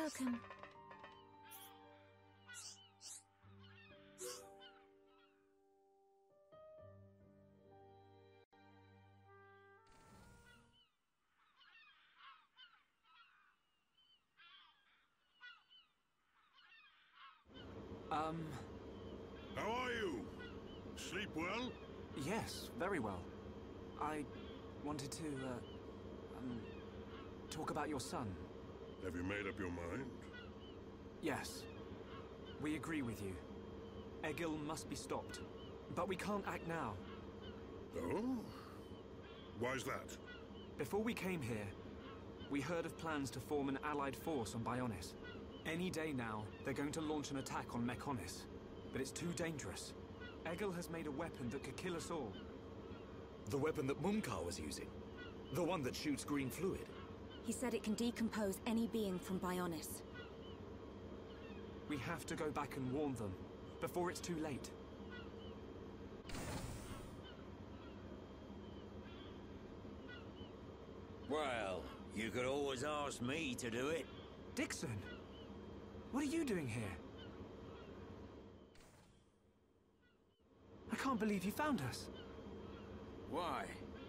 Welcome. How are you? Sleep well? Yes, very well. I wanted to, talk about your son. Have you made up your mind? Yes. We agree with you. Egil must be stopped. But we can't act now. Oh? Why's that? Before we came here, we heard of plans to form an allied force on Bionis. Any day now, they're going to launch an attack on Mechonis. But it's too dangerous. Egil has made a weapon that could kill us all. The weapon that Miqol was using? The one that shoots green fluid? He said it can decompose any being from Bionis. We have to go back and warn them, before it's too late. Well, you could always ask me to do it. Dixon! What are you doing here? I can't believe you found us. Why?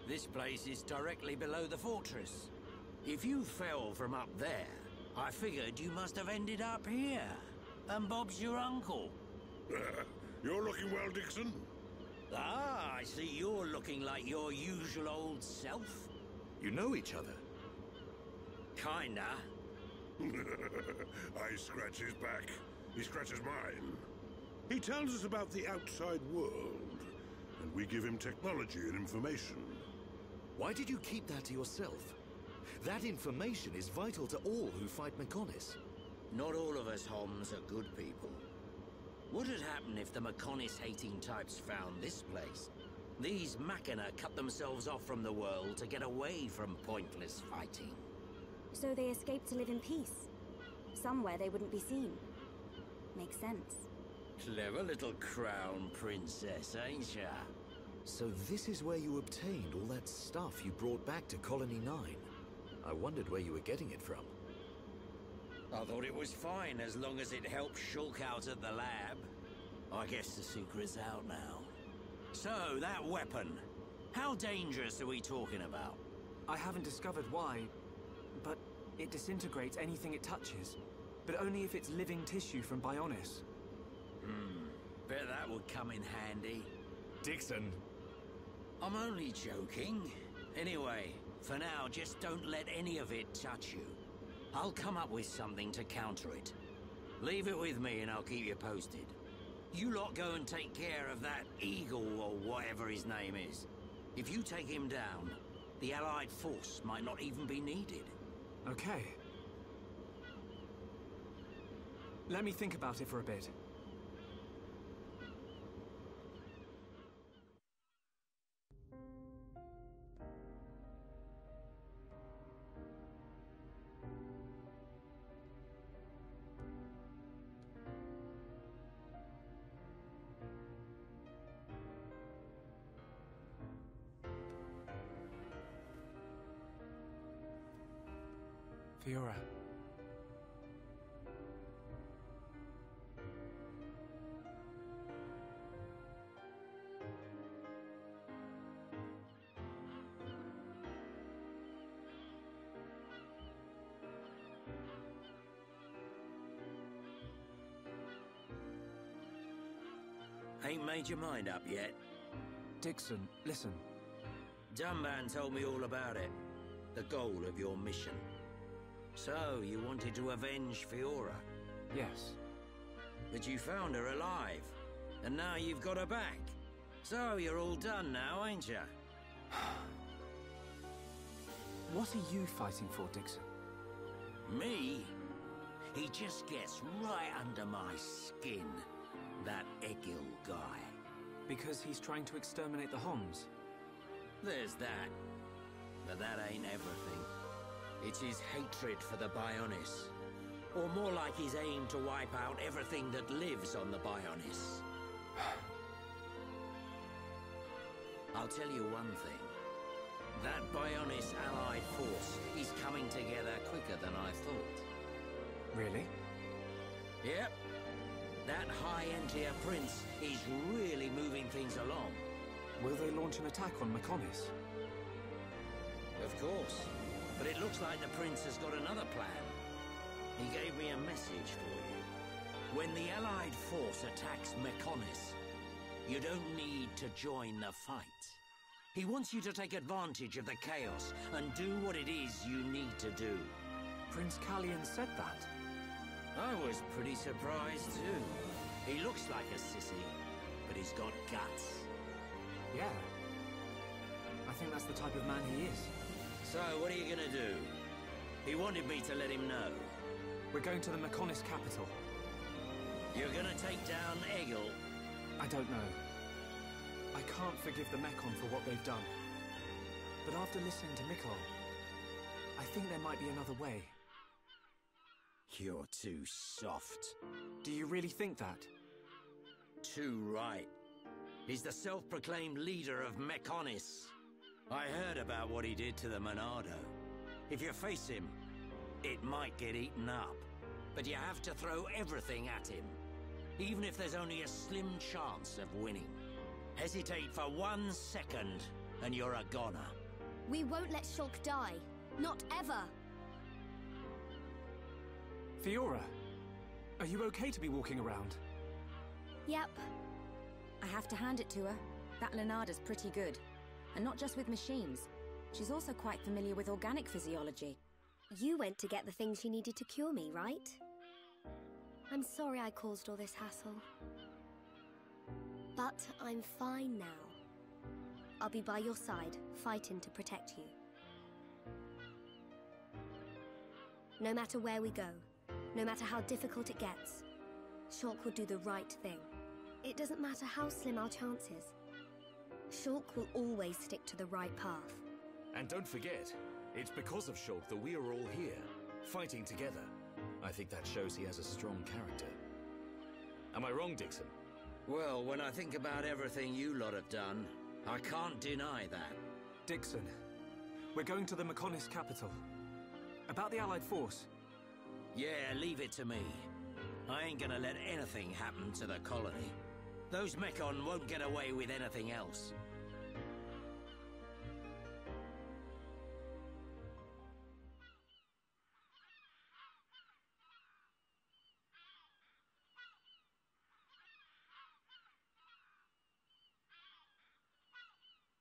This place is directly below the fortress. If you fell from up there, I figured you must have ended up here. And Bob's your uncle. You're looking well, Dixon. Ah, I see you're looking like your usual old self. You know each other? Kinda. I scratch his back. He scratches mine. He tells us about the outside world, and we give him technology and information. Why did you keep that to yourself? That information is vital to all who fight Mechonis. Not all of us Homs are good people. What had happened if the Mechonis-hating types found this place? These Machina cut themselves off from the world to get away from pointless fighting. So they escaped to live in peace. Somewhere they wouldn't be seen. Makes sense. Clever little crown princess, ain't ya? So this is where you obtained all that stuff you brought back to Colony 9. I wondered where you were getting it from. I thought it was fine as long as it helped Shulk out at the lab. I guess the secret's out now. So, that weapon. How dangerous are we talking about? I haven't discovered why, but it disintegrates anything it touches. But only if it's living tissue from Bionis. Bet that would come in handy. Dixon! I'm only joking. Anyway, for now, just don't let any of it touch you. I'll come up with something to counter it. Leave it with me and I'll keep you posted. You lot go and take care of that Egil or whatever his name is. If you take him down, the Allied force might not even be needed. Okay. Let me think about it for a bit. Fiora. Ain't made your mind up yet? Dixon, listen. Dunban told me all about it. The goal of your mission. So, you wanted to avenge Fiora? Yes. But you found her alive. And now you've got her back. So, you're all done now, ain't ya? What are you fighting for, Dixon? Me? He just gets right under my skin. That Egil guy. Because he's trying to exterminate the Homs? There's that. But that ain't everything. It's his hatred for the Bionis. Or more like his aim to wipe out everything that lives on the Bionis. I'll tell you one thing. That Bionis allied force is coming together quicker than I thought. Really? Yep. That high-end-tier prince is really moving things along. Will they launch an attack on Mechonis? Of course. But it looks like the prince has got another plan. He gave me a message for you. When the Allied force attacks Mechonis, you don't need to join the fight. He wants you to take advantage of the chaos and do what it is you need to do. Prince Callian said that. I was pretty surprised too. He looks like a sissy, but he's got guts. Yeah. I think that's the type of man he is. So, what are you gonna do? He wanted me to let him know. We're going to the Mechonis capital. You're gonna take down Egil? I don't know. I can't forgive the Mechon for what they've done. But after listening to Miqol, I think there might be another way. You're too soft. Do you really think that? Too right. He's the self-proclaimed leader of Mechonis. I heard about what he did to the Monado. If you face him, it might get eaten up. But you have to throw everything at him, even if there's only a slim chance of winning. Hesitate for 1 second, and you're a goner. We won't let Shulk die. Not ever. Fiora, are you okay to be walking around? Yep. I have to hand it to her. That Lunada's pretty good. And not just with machines. She's also quite familiar with organic physiology. You went to get the things you needed to cure me, right? I'm sorry I caused all this hassle. But I'm fine now. I'll be by your side, fighting to protect you. No matter where we go, no matter how difficult it gets, Shulk will do the right thing. It doesn't matter how slim our chances. Shulk will always stick to the right path. And don't forget, it's because of Shulk that we are all here, fighting together. I think that shows he has a strong character. Am I wrong, Dixon? Well, when I think about everything you lot have done, I can't deny that. Dixon, we're going to the Mechonis capital. About the Allied force. Yeah, leave it to me. I ain't gonna let anything happen to the colony. Those Mechon won't get away with anything else.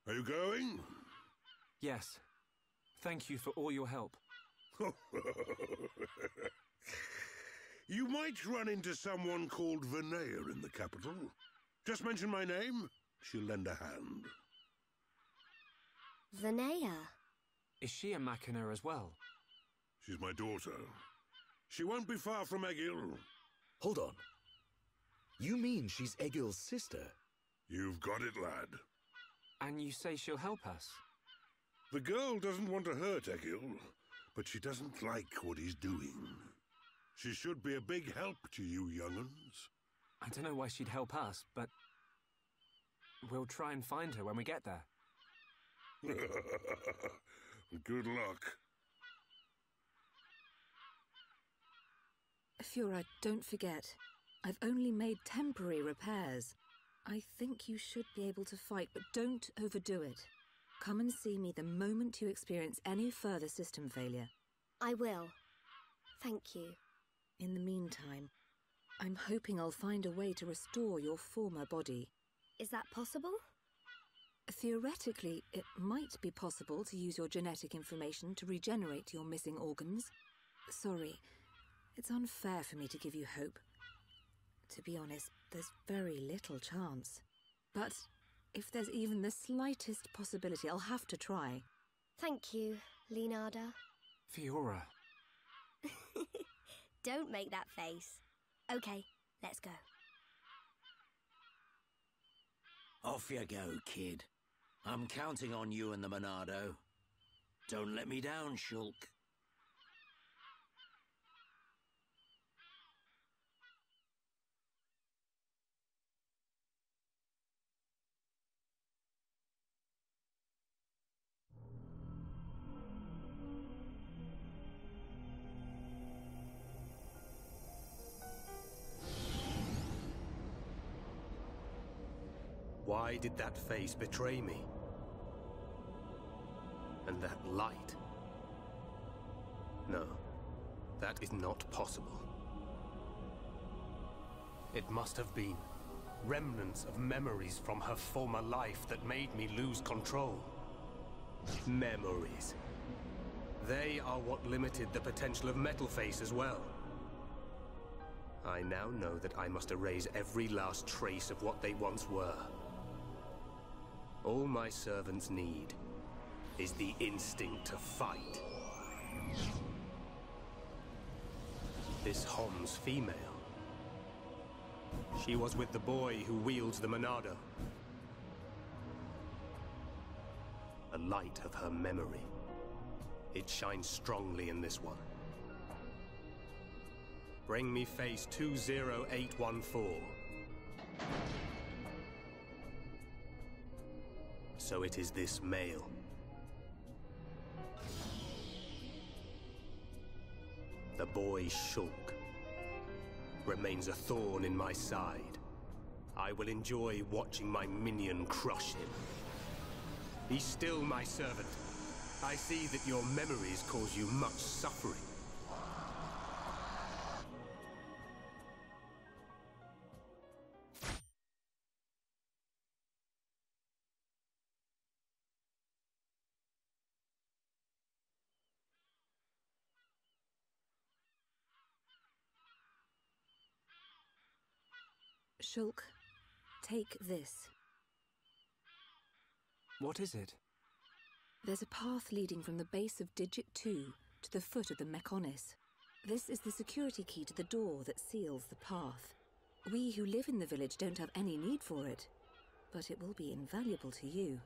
Are you going? Yes. Thank you for all your help. You might run into someone called Vinaya in the capital. Just mention my name, she'll lend a hand. Vinaya? Is she a Machina as well? She's my daughter. She won't be far from Egil. Hold on. You mean she's Egil's sister? You've got it, lad. And you say she'll help us? The girl doesn't want to hurt Egil, but she doesn't like what he's doing. She should be a big help to you young'uns. I don't know why she'd help us, but we'll try and find her when we get there. Good luck. Fiora, don't forget. I've only made temporary repairs. I think you should be able to fight, but don't overdo it. Come and see me the moment you experience any further system failure. I will. Thank you. In the meantime, I'm hoping I'll find a way to restore your former body. Is that possible? Theoretically, it might be possible to use your genetic information to regenerate your missing organs. Sorry, it's unfair for me to give you hope. To be honest, there's very little chance. But if there's even the slightest possibility, I'll have to try. Thank you, Leonarda. Fiora. Don't make that face. Okay, let's go. Off you go, kid. I'm counting on you and the Monado. Don't let me down, Shulk. Why did that face betray me? And that light? No, that is not possible. It must have been remnants of memories from her former life that made me lose control. Memories. They are what limited the potential of Metalface as well. I now know that I must erase every last trace of what they once were. All my servants need is the instinct to fight. This Hom's female. She was with the boy who wields the Monado. A light of her memory. It shines strongly in this one. Bring me face 20814. So it is this male. The boy Shulk remains a thorn in my side. I will enjoy watching my minion crush him. Be still, my servant. I see that your memories cause you much suffering. Shulk, take this. What is it? There's a path leading from the base of Digit 2 to the foot of the Mechonis. This is the security key to the door that seals the path. We who live in the village don't have any need for it, but it will be invaluable to you.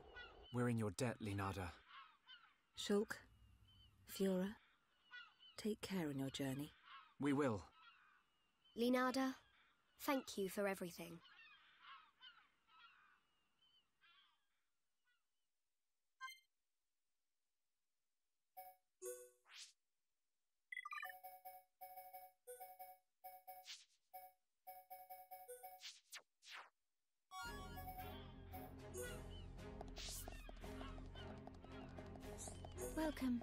We're in your debt, Linada. Shulk, Fiora, take care on your journey. We will. Linada, thank you for everything. Welcome.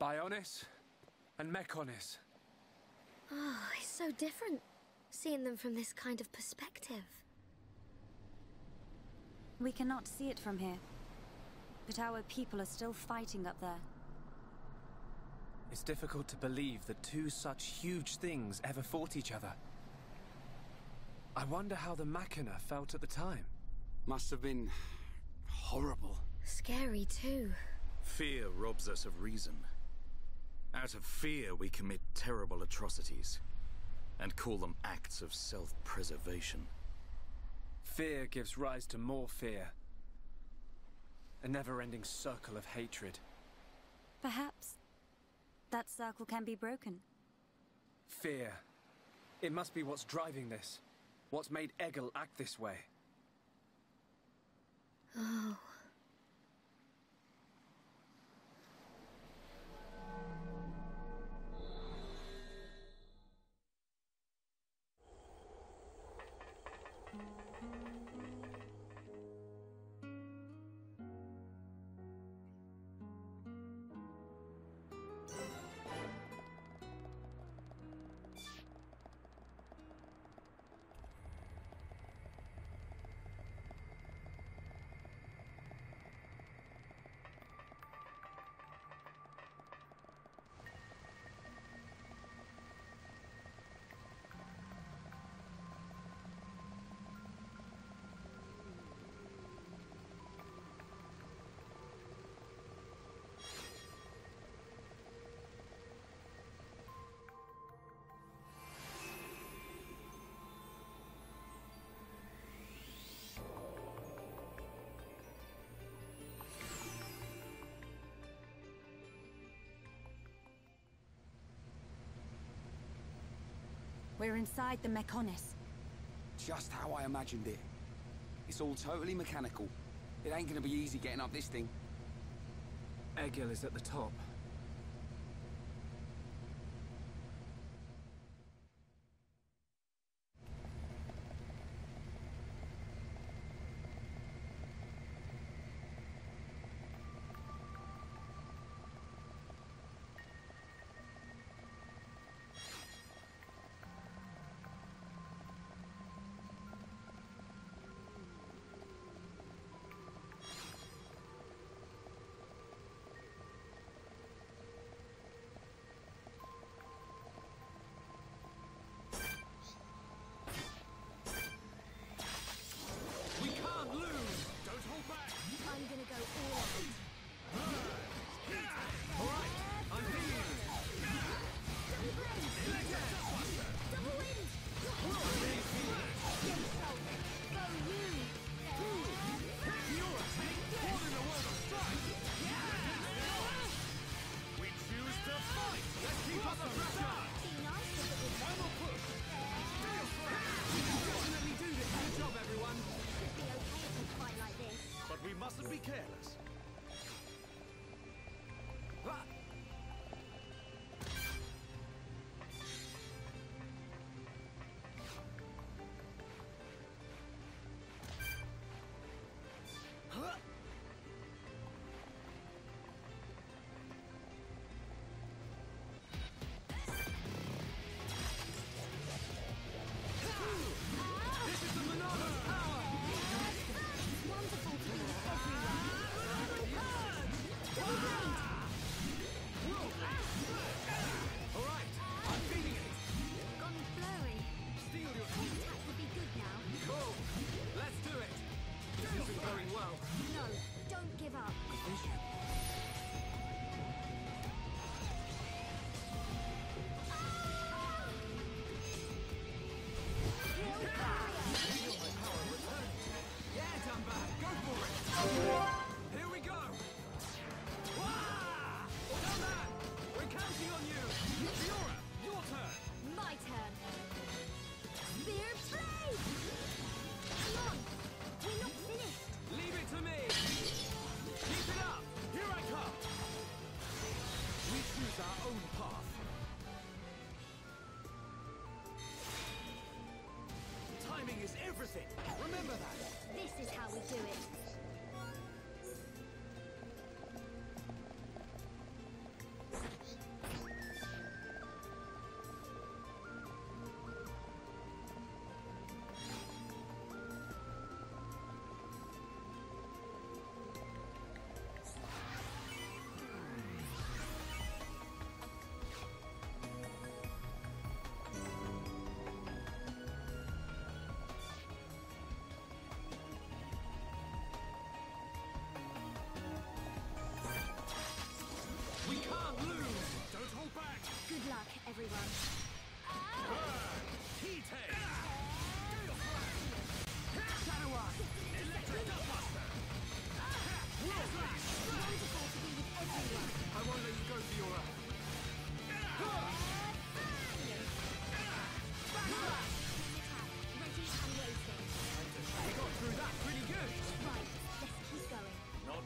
Bionis and Mechonis. Oh, it's so different, seeing them from this kind of perspective. We cannot see it from here, but our people are still fighting up there. It's difficult to believe that two such huge things ever fought each other. I wonder how the Machina felt at the time. Must have been horrible. Scary too. Fear robs us of reason. Out of fear, we commit terrible atrocities, and call them acts of self-preservation. Fear gives rise to more fear. A never-ending circle of hatred. Perhaps that circle can be broken. Fear. It must be what's driving this. What's made Egil act this way. Oh. We're inside the Mechonis. Just how I imagined it. It's all totally mechanical. It ain't gonna be easy getting up this thing. Egil is at the top. Mustn't be careless. Wonderful to meet everyone.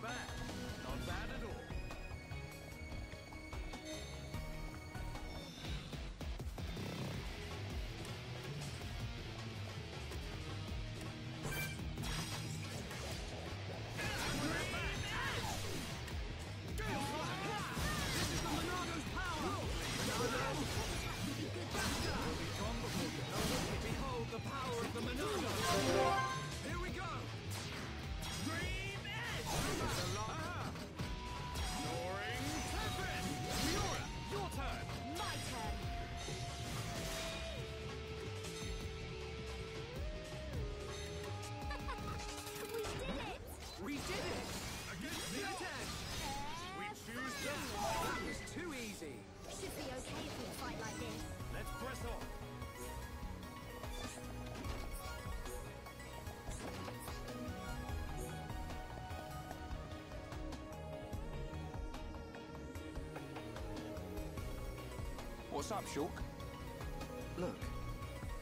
bad. Not bad at all. What's up, Shulk? Look,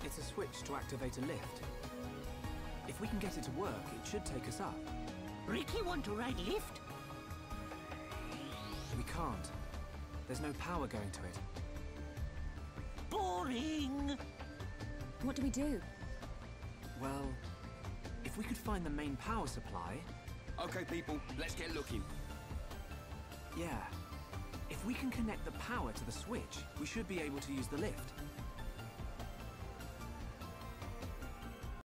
it's a switch to activate a lift. If we can get it to work, it should take us up. Really want to ride lift? We can't. There's no power going to it. Boring! What do we do? Well, if we could find the main power supply... Okay, people, let's get looking. Yeah. If we can connect the power to the switch, we should be able to use the lift.